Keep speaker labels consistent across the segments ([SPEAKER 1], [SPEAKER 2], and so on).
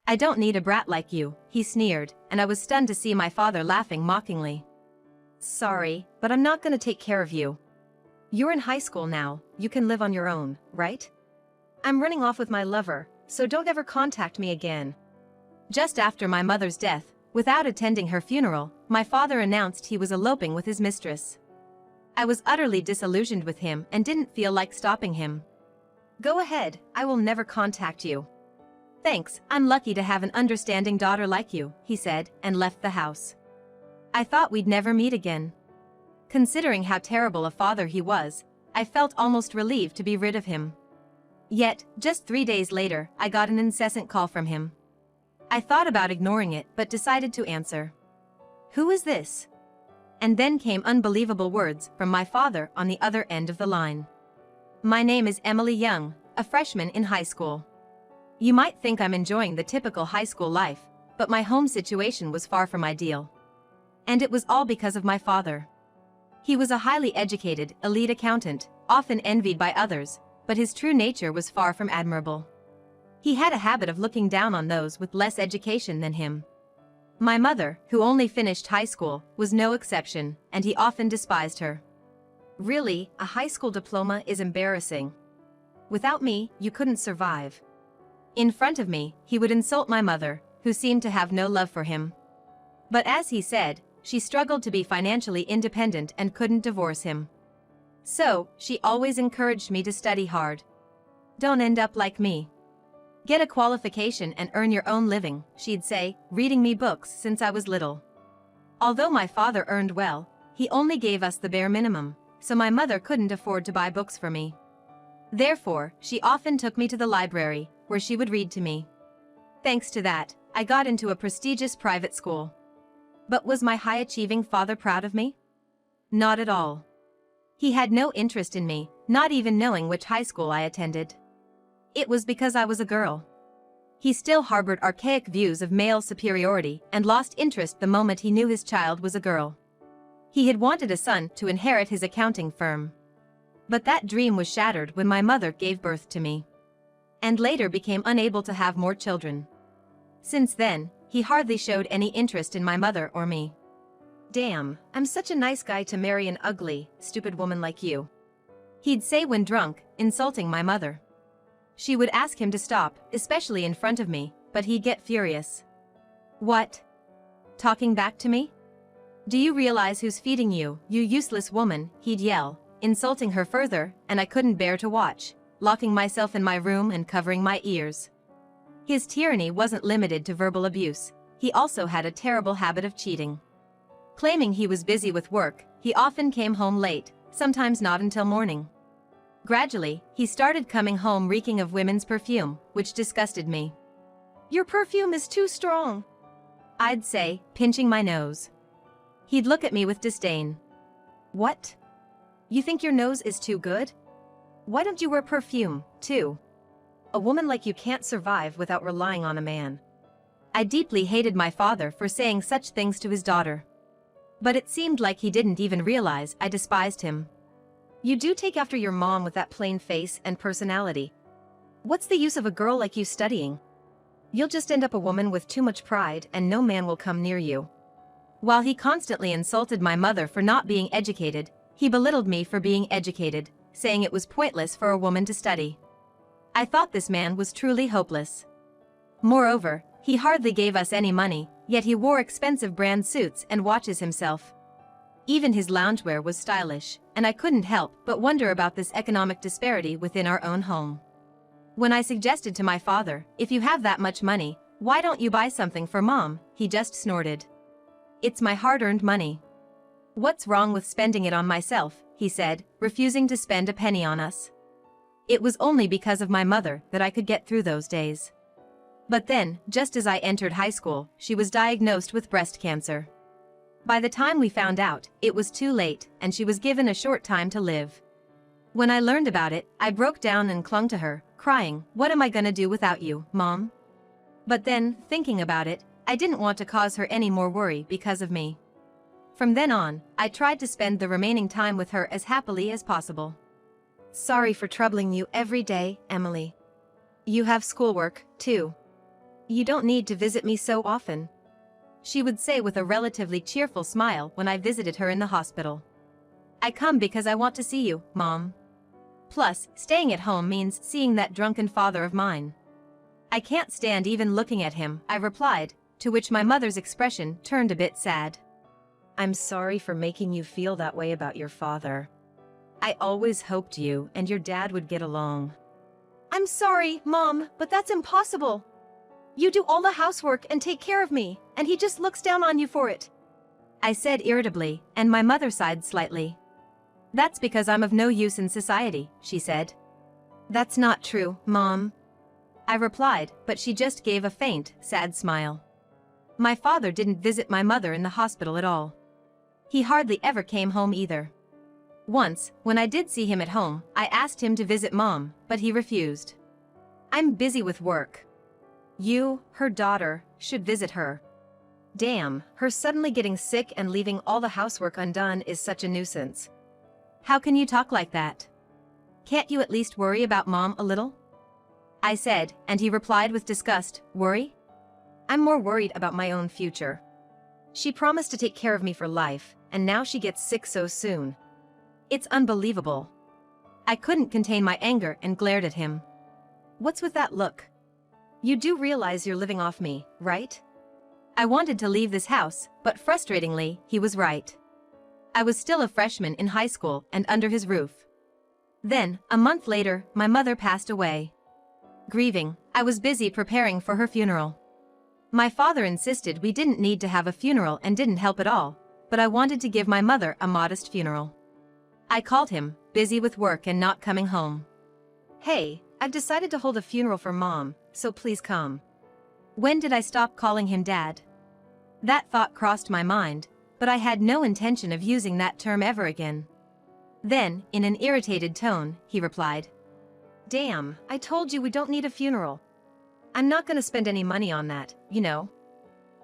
[SPEAKER 1] "I don't need a brat like you," he sneered, and I was stunned to see my father laughing mockingly. "Sorry, but I'm not gonna take care of you. You're in high school now, you can live on your own, right? I'm running off with my lover, so don't ever contact me again." Just after my mother's death, without attending her funeral, my father announced he was eloping with his mistress. I was utterly disillusioned with him and didn't feel like stopping him. "Go ahead, I will never contact you." "Thanks, I'm lucky to have an understanding daughter like you," he said, and left the house. I thought we'd never meet again. Considering how terrible a father he was, I felt almost relieved to be rid of him. Yet, just 3 days later, I got an incessant call from him. I thought about ignoring it but decided to answer. "Who is this?" And then came unbelievable words from my father on the other end of the line. "My name is Emily Young, a freshman in high school. You might think I'm enjoying the typical high school life, but my home situation was far from ideal. And it was all because of my father. He was a highly educated, elite accountant, often envied by others, but his true nature was far from admirable. He had a habit of looking down on those with less education than him. My mother, who only finished high school, was no exception, and he often despised her. Really, a high school diploma is embarrassing. Without me, you couldn't survive. In front of me, he would insult my mother, who seemed to have no love for him. But as he said, she struggled to be financially independent and couldn't divorce him. So, she always encouraged me to study hard. Don't end up like me. Get a qualification and earn your own living, she'd say, reading me books since I was little. Although my father earned well, he only gave us the bare minimum, so my mother couldn't afford to buy books for me. Therefore, she often took me to the library, where she would read to me. Thanks to that, I got into a prestigious private school. But was my high-achieving father proud of me? Not at all. He had no interest in me, not even knowing which high school I attended. It was because I was a girl. He still harbored archaic views of male superiority and lost interest the moment he knew his child was a girl. He had wanted a son to inherit his accounting firm. But that dream was shattered when my mother gave birth to me. And later became unable to have more children. Since then, he hardly showed any interest in my mother or me. "Damn, I'm such a nice guy to marry an ugly, stupid woman like you," he'd say when drunk, insulting my mother. She would ask him to stop, especially in front of me, but he'd get furious. "What? Talking back to me? Do you realize who's feeding you, you useless woman?" he'd yell, insulting her further, and I couldn't bear to watch, locking myself in my room and covering my ears. His tyranny wasn't limited to verbal abuse, he also had a terrible habit of cheating. Claiming he was busy with work, he often came home late, sometimes not until morning. Gradually, he started coming home reeking of women's perfume, which disgusted me. "Your perfume is too strong," I'd say, pinching my nose. He'd look at me with disdain. "What? You think your nose is too good? Why don't you wear perfume, too? A woman like you can't survive without relying on a man." I deeply hated my father for saying such things to his daughter. But it seemed like he didn't even realize I despised him. "You do take after your mom with that plain face and personality. What's the use of a girl like you studying? You'll just end up a woman with too much pride and no man will come near you." While he constantly insulted my mother for not being educated, he belittled me for being educated, saying it was pointless for a woman to study. I thought this man was truly hopeless. Moreover, he hardly gave us any money, yet he wore expensive brand suits and watches himself. Even his loungewear was stylish, and I couldn't help but wonder about this economic disparity within our own home. When I suggested to my father, "If you have that much money, why don't you buy something for mom?" he just snorted. "It's my hard-earned money. What's wrong with spending it on myself?" he said, refusing to spend a penny on us. It was only because of my mother that I could get through those days. But then, just as I entered high school, she was diagnosed with breast cancer. By the time we found out, it was too late, and she was given a short time to live. When I learned about it, I broke down and clung to her, crying, "What am I gonna do without you, Mom?" But then, thinking about it, I didn't want to cause her any more worry because of me. From then on, I tried to spend the remaining time with her as happily as possible. "Sorry for troubling you every day, Emily. You have schoolwork, too." You don't need to visit me so often, she would say with a relatively cheerful smile when I visited her in the hospital. I come because I want to see you, Mom. Plus, staying at home means seeing that drunken father of mine. I can't stand even looking at him, I replied, to which my mother's expression turned a bit sad. I'm sorry for making you feel that way about your father. I always hoped you and your dad would get along. I'm sorry, Mom, but that's impossible. You do all the housework and take care of me, and he just looks down on you for it, I said irritably, and my mother sighed slightly. That's because I'm of no use in society, she said. That's not true, Mom, I replied, but she just gave a faint, sad smile. My father didn't visit my mother in the hospital at all. He hardly ever came home either. Once, when I did see him at home, I asked him to visit Mom, but he refused. I'm busy with work. You, her daughter, should visit her. Damn, her suddenly getting sick and leaving all the housework undone is such a nuisance. How can you talk like that? Can't you at least worry about Mom a little? I said, and he replied with disgust, worry? I'm more worried about my own future. She promised to take care of me for life, and now she gets sick so soon. It's unbelievable. I couldn't contain my anger and glared at him. What's with that look? You do realize you're living off me, right? I wanted to leave this house, but frustratingly, he was right. I was still a freshman in high school and under his roof. Then, a month later, my mother passed away. Grieving, I was busy preparing for her funeral. My father insisted we didn't need to have a funeral and didn't help at all, but I wanted to give my mother a modest funeral. I called him, busy with work and not coming home. Hey, I've decided to hold a funeral for Mom, so please come. When did I stop calling him Dad? That thought crossed my mind, but I had no intention of using that term ever again. Then, in an irritated tone, he replied, Damn, I told you we don't need a funeral. I'm not gonna spend any money on that, you know.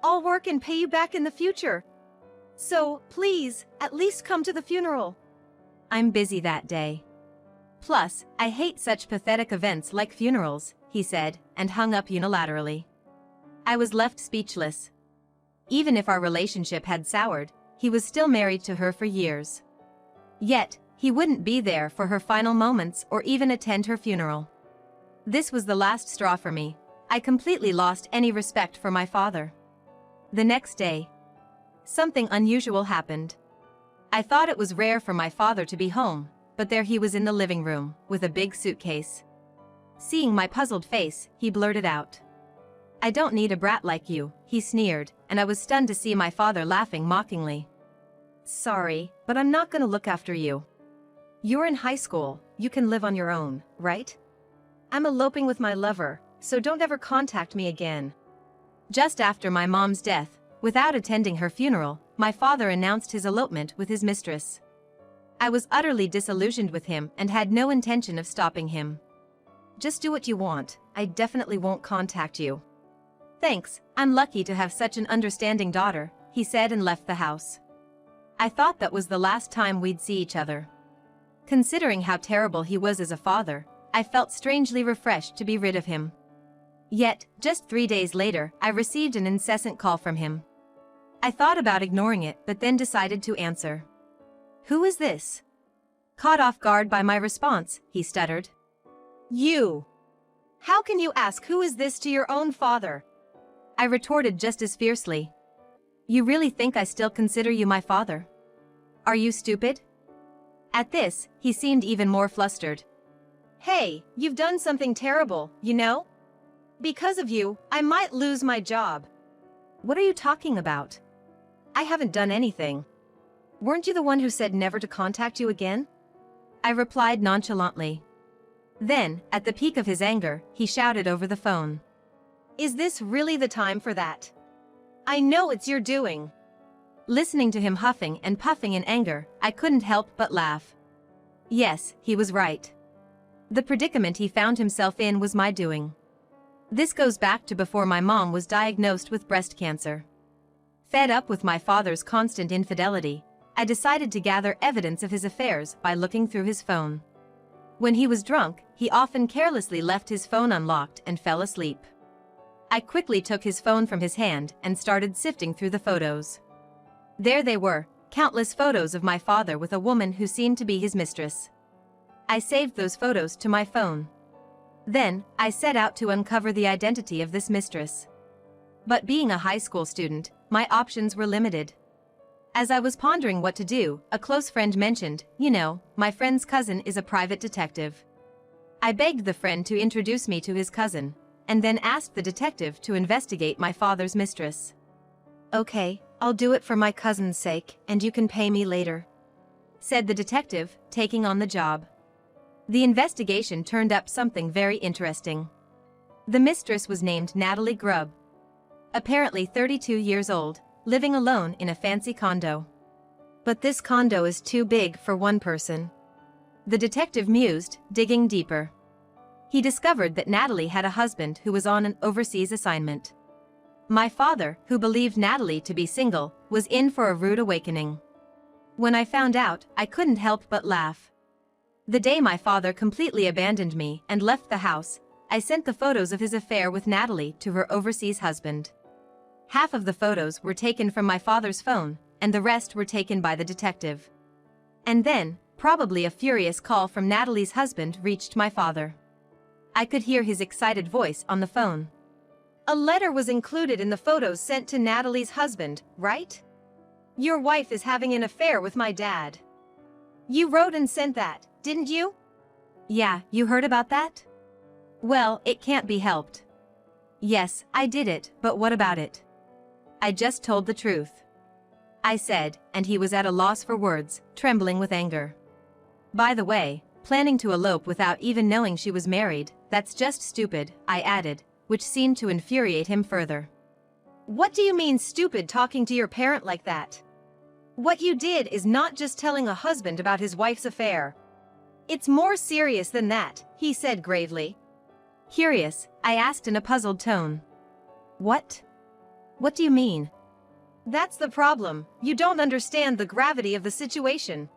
[SPEAKER 1] I'll work and pay you back in the future. So, please, at least come to the funeral. I'm busy that day. Plus, I hate such pathetic events like funerals, he said, and hung up unilaterally. I was left speechless. Even if our relationship had soured, he was still married to her for years. Yet, he wouldn't be there for her final moments or even attend her funeral. This was the last straw for me. I completely lost any respect for my father. The next day, something unusual happened. I thought it was rare for my father to be home, but there he was in the living room, with a big suitcase. Seeing my puzzled face, he blurted out, I don't need a brat like you, he sneered, and I was stunned to see my father laughing mockingly. Sorry, but I'm not gonna look after you. You're in high school, you can live on your own, right? I'm eloping with my lover, so don't ever contact me again. Just after my mom's death, without attending her funeral, my father announced his elopement with his mistress. I was utterly disillusioned with him and had no intention of stopping him. Just do what you want, I definitely won't contact you. Thanks, I'm lucky to have such an understanding daughter, he said and left the house. I thought that was the last time we'd see each other. Considering how terrible he was as a father, I felt strangely refreshed to be rid of him. Yet, just 3 days later, I received an incessant call from him. I thought about ignoring it but then decided to answer. Who is this? Caught off guard by my response, he stuttered. You! How can you ask who is this to your own father? I retorted just as fiercely. You really think I still consider you my father? Are you stupid? At this, he seemed even more flustered. Hey, you've done something terrible, you know? Because of you, I might lose my job. What are you talking about? I haven't done anything. Weren't you the one who said never to contact you again? I replied nonchalantly. Then, at the peak of his anger, he shouted over the phone. Is this really the time for that? I know it's your doing. Listening to him huffing and puffing in anger, I couldn't help but laugh. Yes, he was right. The predicament he found himself in was my doing. This goes back to before my mom was diagnosed with breast cancer. Fed up with my father's constant infidelity, I decided to gather evidence of his affairs by looking through his phone. When he was drunk, he often carelessly left his phone unlocked and fell asleep. I quickly took his phone from his hand and started sifting through the photos. There they were, countless photos of my father with a woman who seemed to be his mistress. I saved those photos to my phone. Then, I set out to uncover the identity of this mistress. But being a high school student, my options were limited. As I was pondering what to do, a close friend mentioned, my friend's cousin is a private detective. I begged the friend to introduce me to his cousin, and then asked the detective to investigate my father's mistress. "Okay, I'll do it for my cousin's sake, and you can pay me later," said the detective, taking on the job. The investigation turned up something very interesting. The mistress was named Natalie Grubb. Apparently 32 years old, living alone in a fancy condo. But this condo is too big for one person. The detective mused, digging deeper. He discovered that Natalie had a husband who was on an overseas assignment. My father, who believed Natalie to be single, was in for a rude awakening. When I found out, I couldn't help but laugh. The day my father completely abandoned me and left the house, I sent the photos of his affair with Natalie to her overseas husband. Half of the photos were taken from my father's phone, and the rest were taken by the detective. And then, probably a furious call from Natalie's husband reached my father. I could hear his excited voice on the phone. "A letter was included in the photos sent to Natalie's husband, right? Your wife is having an affair with my dad. You wrote and sent that, didn't you?" "Yeah, you heard about that?" "Well, it can't be helped." "Yes, I did it, but what about it?" "I just told the truth," I said, and he was at a loss for words, trembling with anger. "By the way, planning to elope without even knowing she was married, that's just stupid," I added, which seemed to infuriate him further. "What do you mean stupid talking to your parent like that? What you did is not just telling a husband about his wife's affair. It's more serious than that," he said gravely. Curious, I asked in a puzzled tone. "What? What do you mean?" "That's the problem, you don't understand the gravity of the situation,"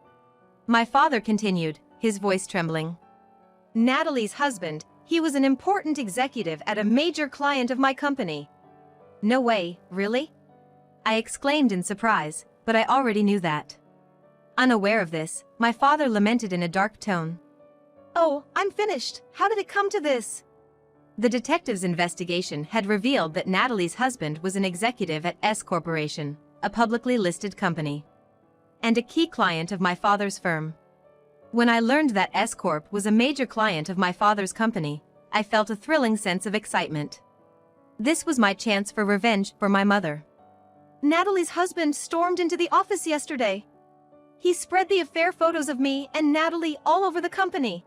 [SPEAKER 1] my father continued, his voice trembling. "Natalie's husband, he was an important executive at a major client of my company." "No way, really?" I exclaimed in surprise, but I already knew that. Unaware of this, my father lamented in a dark tone. "Oh, I'm finished. How did it come to this?" The detective's investigation had revealed that Natalie's husband was an executive at S Corporation, a publicly listed company, and a key client of my father's firm. When I learned that S Corp was a major client of my father's company, I felt a thrilling sense of excitement. This was my chance for revenge for my mother. "Natalie's husband stormed into the office yesterday. He spread the affair photos of me and Natalie all over the company.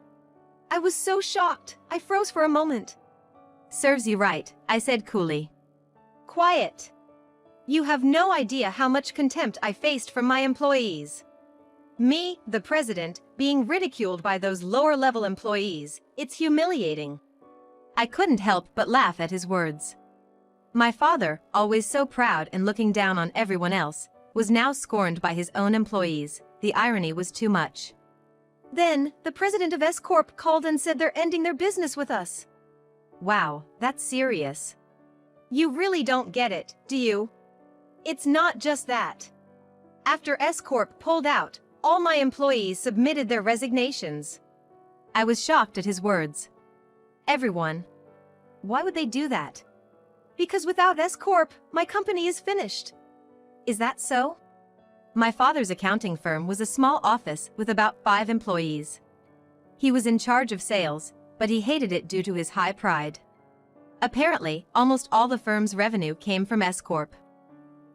[SPEAKER 1] I was so shocked, I froze for a moment." "Serves you right," I said coolly. "Quiet. You have no idea how much contempt I faced from my employees. Me, the president, being ridiculed by those lower-level employees, it's humiliating." I couldn't help but laugh at his words. My father, always so proud and looking down on everyone else, was now scorned by his own employees. The irony was too much. "Then, the president of S Corp called and said they're ending their business with us." "Wow, that's serious." "You really don't get it, do you? It's not just that. After S Corp pulled out, all my employees submitted their resignations." I was shocked at his words. "Everyone? Why would they do that?" "Because without S Corp, my company is finished." "Is that so?" My father's accounting firm was a small office with about 5 employees. He was in charge of sales, but he hated it due to his high pride. Apparently, almost all the firm's revenue came from S Corp.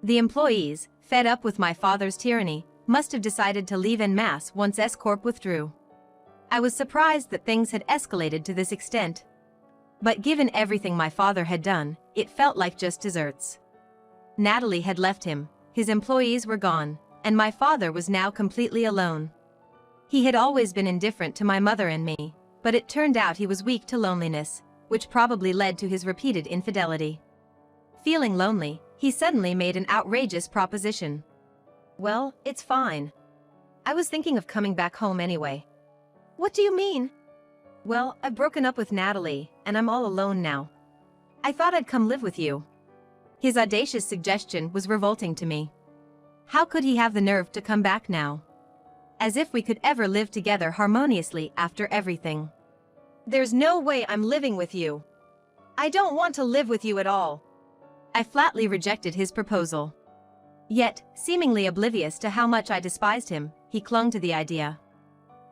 [SPEAKER 1] The employees, fed up with my father's tyranny, must have decided to leave en masse once S Corp withdrew. I was surprised that things had escalated to this extent. But given everything my father had done, it felt like just desserts. Natalie had left him, his employees were gone, and my father was now completely alone. He had always been indifferent to my mother and me, but it turned out he was weak to loneliness, which probably led to his repeated infidelity. Feeling lonely, he suddenly made an outrageous proposition. "Well, it's fine. I was thinking of coming back home anyway." "What do you mean?" "Well, I've broken up with Natalie, and I'm all alone now. I thought I'd come live with you. His audacious suggestion was revolting to me. How could he have the nerve to come back now? As if we could ever live together harmoniously after everything. There's no way I'm living with you. I don't want to live with you at all. I flatly rejected his proposal. Yet, seemingly oblivious to how much I despised him, he clung to the idea.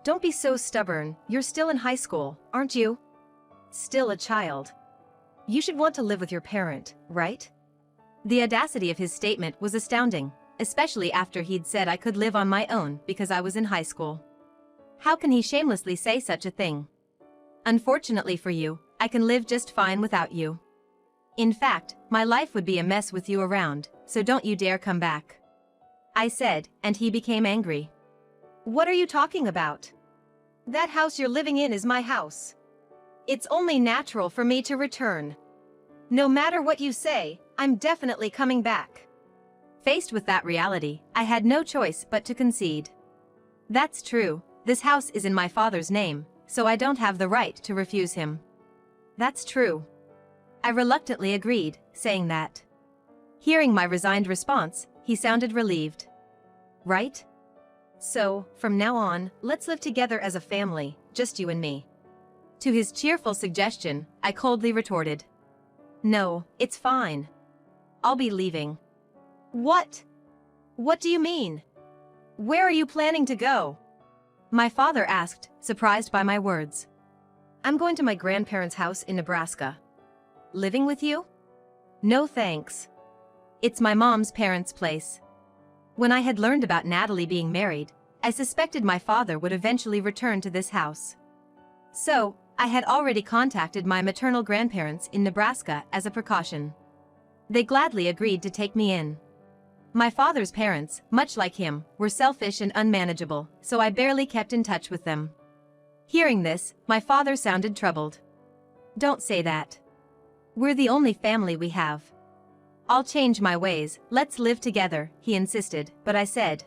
[SPEAKER 1] Don't be so stubborn, you're still in high school, aren't you? Still a child. You should want to live with your parent, right? The audacity of his statement was astounding, especially after he'd said I could live on my own because I was in high school. How can he shamelessly say such a thing? Unfortunately for you, I can live just fine without you. In fact, my life would be a mess with you around, so don't you dare come back. I said, and he became angry. What are you talking about? That house you're living in is my house. It's only natural for me to return. No matter what you say, I'm definitely coming back. Faced with that reality, I had no choice but to concede. That's true, this house is in my father's name, so I don't have the right to refuse him. That's true. I reluctantly agreed, saying that. Hearing my resigned response, he sounded relieved. Right? So, from now on, let's live together as a family, just you and me. To his cheerful suggestion, I coldly retorted. No, it's fine. I'll be leaving. What? What do you mean? Where are you planning to go? My father asked, surprised by my words. I'm going to my grandparents' house in Nebraska. Living with you? No thanks. It's my mom's parents' place. When I had learned about Natalie being married, I suspected my father would eventually return to this house. So, I had already contacted my maternal grandparents in Nebraska as a precaution. They gladly agreed to take me in. My father's parents, much like him, were selfish and unmanageable, so I barely kept in touch with them. Hearing this, my father sounded troubled. Don't say that. We're the only family we have. I'll change my ways, let's live together, he insisted, but I said.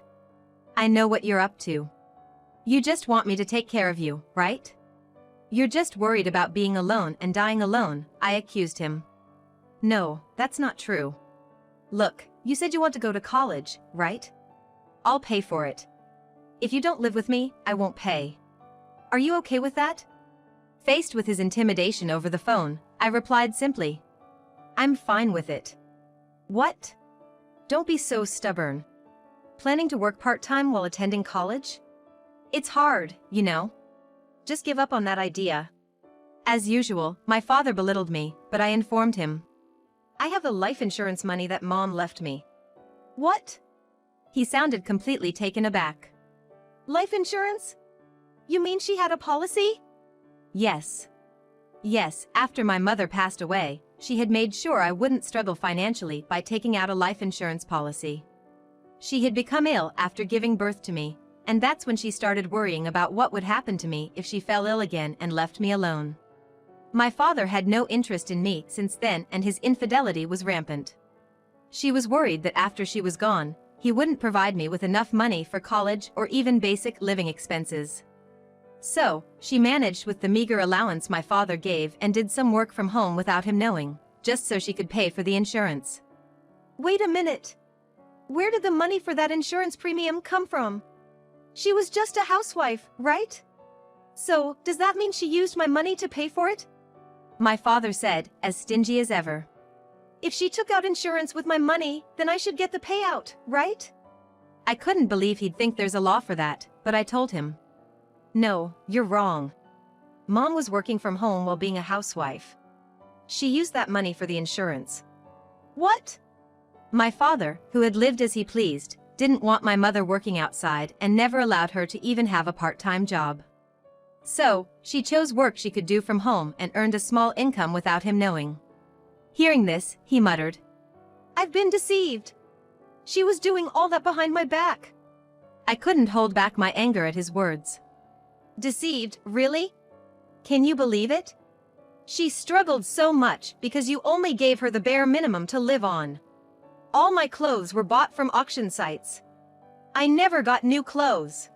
[SPEAKER 1] I know what you're up to. You just want me to take care of you, right? You're just worried about being alone and dying alone, I accused him. No, that's not true. Look, you said you want to go to college, right? I'll pay for it. If you don't live with me, I won't pay. Are you okay with that? Faced with his intimidation over the phone, I replied simply. I'm fine with it. What? Don't be so stubborn. Planning to work part-time while attending college? It's hard, you know. Just give up on that idea. As usual, my father belittled me, but I informed him. I have the life insurance money that Mom left me. What? He sounded completely taken aback. Life insurance? You mean she had a policy? Yes. Yes, after my mother passed away, she had made sure I wouldn't struggle financially by taking out a life insurance policy. She had become ill after giving birth to me, and that's when she started worrying about what would happen to me if she fell ill again and left me alone. My father had no interest in me since then, and his infidelity was rampant. She was worried that after she was gone, he wouldn't provide me with enough money for college or even basic living expenses. So, she managed with the meager allowance my father gave and did some work from home without him knowing, just so she could pay for the insurance. Wait a minute. Where did the money for that insurance premium come from? She was just a housewife, right? So, does that mean she used my money to pay for it? My father said, as stingy as ever. If she took out insurance with my money, then I should get the payout, right? I couldn't believe he'd think there's a law for that, but I told him. No, you're wrong. Mom was working from home while being a housewife. She used that money for the insurance. What? My father, who had lived as he pleased, didn't want my mother working outside and never allowed her to even have a part-time job. So, she chose work she could do from home and earned a small income without him knowing. Hearing this, he muttered. I've been deceived. She was doing all that behind my back. I couldn't hold back my anger at his words. Deceived, really? Can you believe it? She struggled so much because you only gave her the bare minimum to live on. All my clothes were bought from auction sites. I never got new clothes.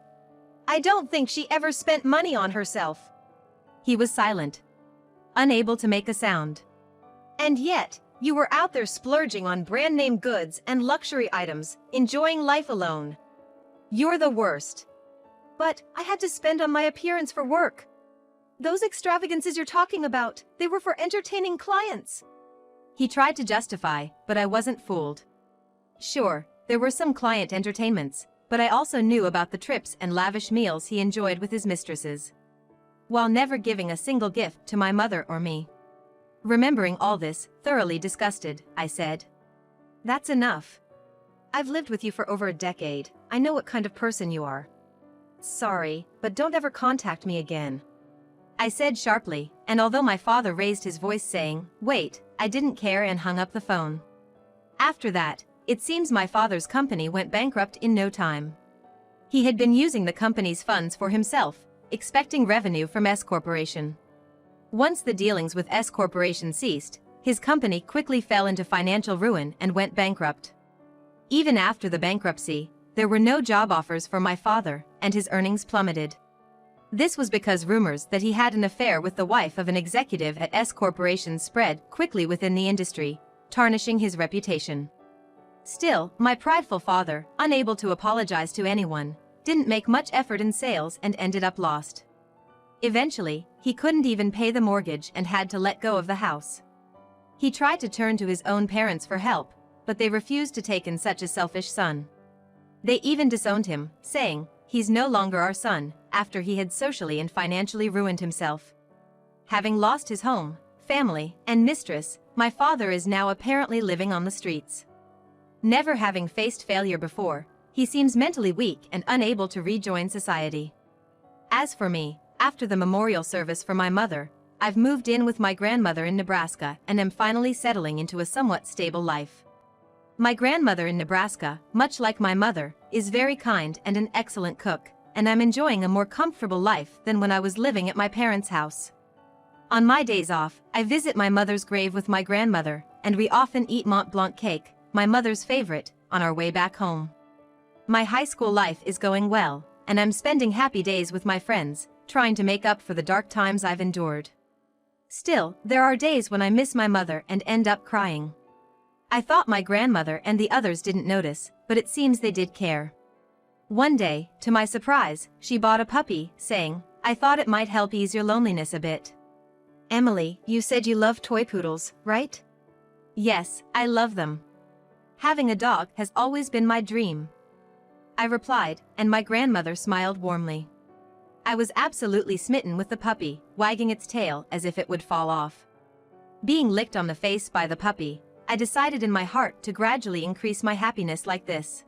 [SPEAKER 1] I don't think she ever spent money on herself. He was silent, unable to make a sound. And yet, you were out there splurging on brand-name goods and luxury items, enjoying life alone. You're the worst. But I had to spend on my appearance for work. Those extravagances you're talking about, they were for entertaining clients. He tried to justify, but I wasn't fooled. Sure, there were some client entertainments, but I also knew about the trips and lavish meals he enjoyed with his mistresses, while never giving a single gift to my mother or me. Remembering all this, thoroughly disgusted, I said, "That's enough. I've lived with you for over a decade. I know what kind of person you are. Sorry, but don't ever contact me again," I said sharply, and although my father raised his voice saying, "Wait," I didn't care and hung up the phone. After that, it seems my father's company went bankrupt in no time. He had been using the company's funds for himself, expecting revenue from S Corporation. Once the dealings with S Corporation ceased, his company quickly fell into financial ruin and went bankrupt. Even after the bankruptcy, there were no job offers for my father, and his earnings plummeted. This was because rumors that he had an affair with the wife of an executive at S Corporation spread quickly within the industry, tarnishing his reputation. Still, my prideful father, unable to apologize to anyone, didn't make much effort in sales and ended up lost. Eventually, he couldn't even pay the mortgage and had to let go of the house. He tried to turn to his own parents for help, but they refused to take in such a selfish son. They even disowned him, saying, "He's no longer our son," after he had socially and financially ruined himself. Having lost his home, family, and mistress, my father is now apparently living on the streets. Never having faced failure before, he seems mentally weak and unable to rejoin society. As for me, after the memorial service for my mother, I've moved in with my grandmother in Nebraska and am finally settling into a somewhat stable life. My grandmother in Nebraska, much like my mother, is very kind and an excellent cook, and I'm enjoying a more comfortable life than when I was living at my parents' house. On my days off, I visit my mother's grave with my grandmother, and we often eat Mont Blanc cake, my mother's favorite, on our way back home. My high school life is going well, and I'm spending happy days with my friends, trying to make up for the dark times I've endured. Still, there are days when I miss my mother and end up crying. I thought my grandmother and the others didn't notice, but it seems they did care. One day, to my surprise, she bought a puppy, saying, "I thought it might help ease your loneliness a bit." "Emily, you said you love toy poodles, right?" "Yes, I love them. Having a dog has always been my dream," I replied, and my grandmother smiled warmly. I was absolutely smitten with the puppy, wagging its tail as if it would fall off. Being licked on the face by the puppy, I decided in my heart to gradually increase my happiness like this.